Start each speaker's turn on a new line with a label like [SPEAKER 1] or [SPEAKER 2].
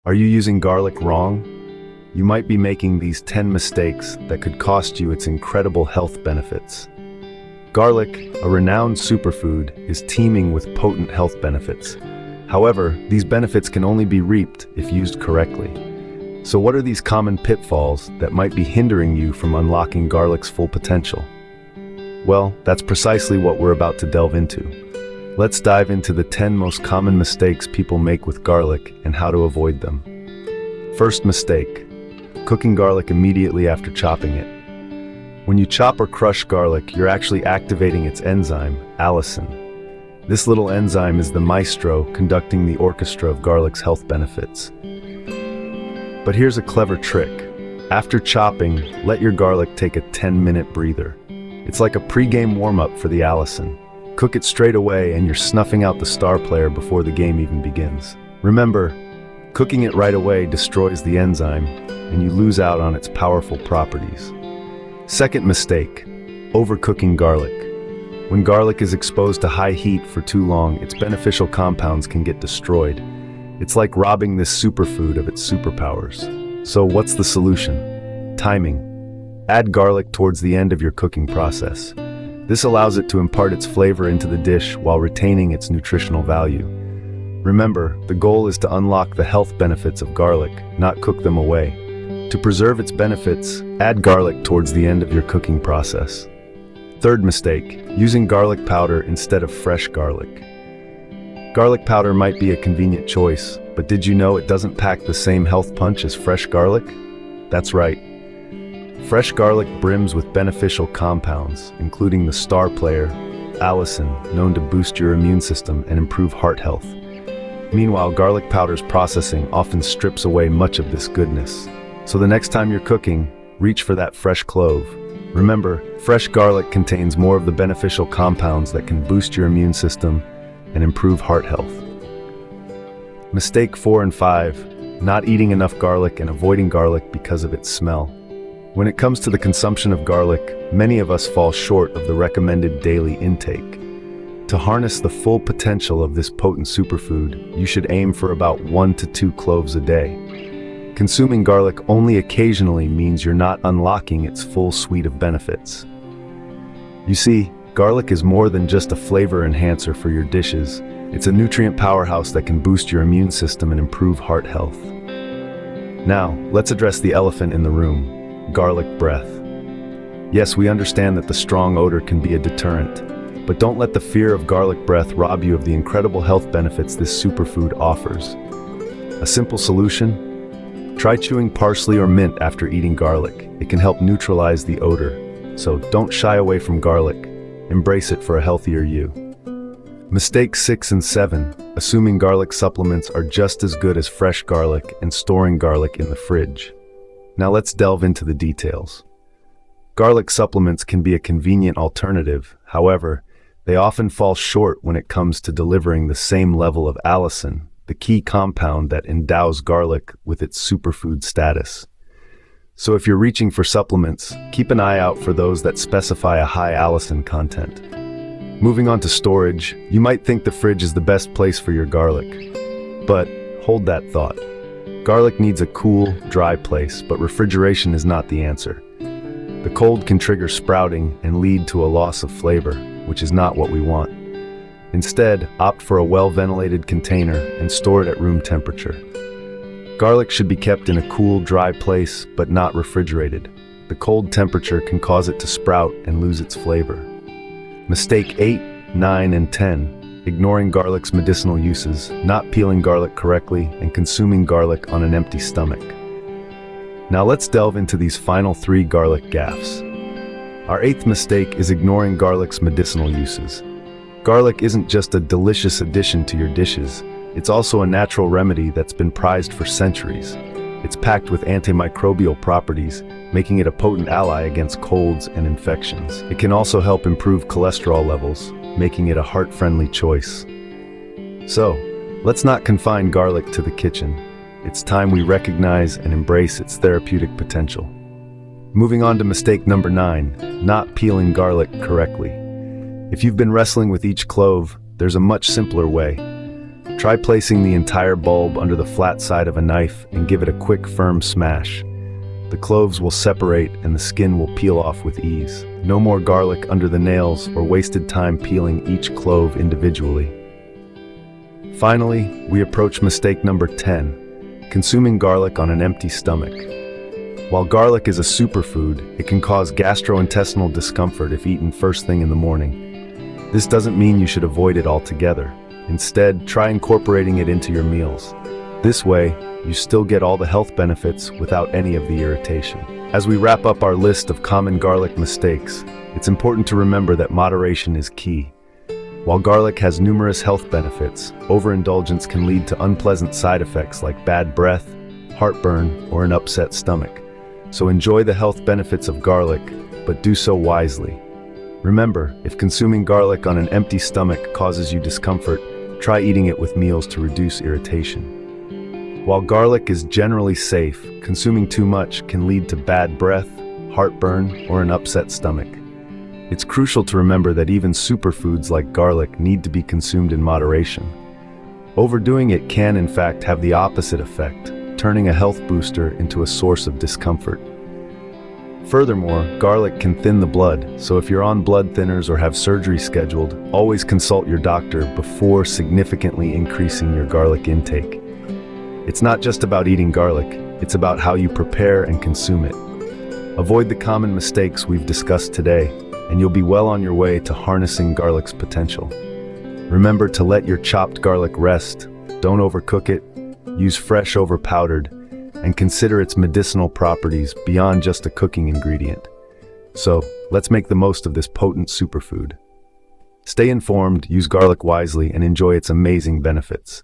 [SPEAKER 1] Are you using garlic wrong? You might be making these 10 mistakes that could cost you its incredible health benefits. Garlic, a renowned superfood, is teeming with potent health benefits. However, these benefits can only be reaped if used correctly. So what are these common pitfalls that might be hindering you from unlocking garlic's full potential? Well, that's precisely what we're about to delve into. Let's dive into the 10 most common mistakes people make with garlic and how to avoid them. First mistake: cooking garlic immediately after chopping it. When you chop or crush garlic, you're actually activating its enzyme, allicin. This little enzyme is the maestro conducting the orchestra of garlic's health benefits. But here's a clever trick. After chopping, let your garlic take a 10-minute breather. It's like a pre-game warm-up for the allicin. Cook it straight away and you're snuffing out the star player before the game even begins. Remember, cooking it right away destroys the enzyme and you lose out on its powerful properties. Second mistake: overcooking garlic. When garlic is exposed to high heat for too long, its beneficial compounds can get destroyed. It's like robbing this superfood of its superpowers. So what's the solution? Timing. Add garlic towards the end of your cooking process. This allows it to impart its flavor into the dish while retaining its nutritional value. Remember, the goal is to unlock the health benefits of garlic, not cook them away. To preserve its benefits, add garlic towards the end of your cooking process. Third mistake: using garlic powder instead of fresh garlic. Garlic powder might be a convenient choice, but did you know it doesn't pack the same health punch as fresh garlic? That's right. Fresh garlic brims with beneficial compounds, including the star player, allicin, known to boost your immune system and improve heart health. Meanwhile, garlic powder's processing often strips away much of this goodness. So the next time you're cooking, reach for that fresh clove. Remember, fresh garlic contains more of the beneficial compounds that can boost your immune system and improve heart health. Mistake 4 and 5: not eating enough garlic and avoiding garlic because of its smell. When it comes to the consumption of garlic, many of us fall short of the recommended daily intake. To harness the full potential of this potent superfood, you should aim for about 1 to 2 cloves a day. Consuming garlic only occasionally means you're not unlocking its full suite of benefits. You see, garlic is more than just a flavor enhancer for your dishes. It's a nutrient powerhouse that can boost your immune system and improve heart health. Now, let's address the elephant in the room: garlic breath. Yes, we understand that the strong odor can be a deterrent, but don't let the fear of garlic breath rob you of the incredible health benefits this superfood offers. A simple solution? Try chewing parsley or mint after eating garlic. It can help neutralize the odor. So don't shy away from garlic. Embrace it for a healthier you. Mistakes 6 and 7: assuming garlic supplements are just as good as fresh garlic and storing garlic in the fridge. Now let's delve into the details. Garlic supplements can be a convenient alternative. However, they often fall short when it comes to delivering the same level of allicin, the key compound that endows garlic with its superfood status. So if you're reaching for supplements, keep an eye out for those that specify a high allicin content. Moving on to storage, you might think the fridge is the best place for your garlic. But hold that thought. Garlic needs a cool, dry place, but refrigeration is not the answer. The cold can trigger sprouting and lead to a loss of flavor, which is not what we want. Instead, opt for a well-ventilated container and store it at room temperature. Garlic should be kept in a cool, dry place, but not refrigerated. The cold temperature can cause it to sprout and lose its flavor. Mistake 8, 9, and 10: ignoring garlic's medicinal uses, not peeling garlic correctly, and consuming garlic on an empty stomach. Now let's delve into these final 3 garlic gaffes. Our 8th mistake is ignoring garlic's medicinal uses. Garlic isn't just a delicious addition to your dishes, it's also a natural remedy that's been prized for centuries. It's packed with antimicrobial properties, making it a potent ally against colds and infections. It can also help improve cholesterol levels, making it a heart-friendly choice. So, let's not confine garlic to the kitchen. It's time we recognize and embrace its therapeutic potential. Moving on to mistake number 9, not peeling garlic correctly. If you've been wrestling with each clove, there's a much simpler way. Try placing the entire bulb under the flat side of a knife and give it a quick, firm smash. The cloves will separate and the skin will peel off with ease. No more garlic under the nails or wasted time peeling each clove individually. Finally, we approach mistake number 10, consuming garlic on an empty stomach. While garlic is a superfood, it can cause gastrointestinal discomfort if eaten first thing in the morning. This doesn't mean you should avoid it altogether. Instead, try incorporating it into your meals. This way, you still get all the health benefits without any of the irritation. As we wrap up our list of common garlic mistakes, it's important to remember that moderation is key. While garlic has numerous health benefits, overindulgence can lead to unpleasant side effects like bad breath, heartburn, or an upset stomach. So enjoy the health benefits of garlic, but do so wisely. Remember, if consuming garlic on an empty stomach causes you discomfort, try eating it with meals to reduce irritation. While garlic is generally safe, consuming too much can lead to bad breath, heartburn, or an upset stomach. It's crucial to remember that even superfoods like garlic need to be consumed in moderation. Overdoing it can, in fact, have the opposite effect, turning a health booster into a source of discomfort. Furthermore, garlic can thin the blood, so if you're on blood thinners or have surgery scheduled, always consult your doctor before significantly increasing your garlic intake. It's not just about eating garlic, it's about how you prepare and consume it. Avoid the common mistakes we've discussed today, and you'll be well on your way to harnessing garlic's potential. Remember to let your chopped garlic rest, don't overcook it, use fresh over powdered, and consider its medicinal properties beyond just a cooking ingredient. So, let's make the most of this potent superfood. Stay informed, use garlic wisely, and enjoy its amazing benefits.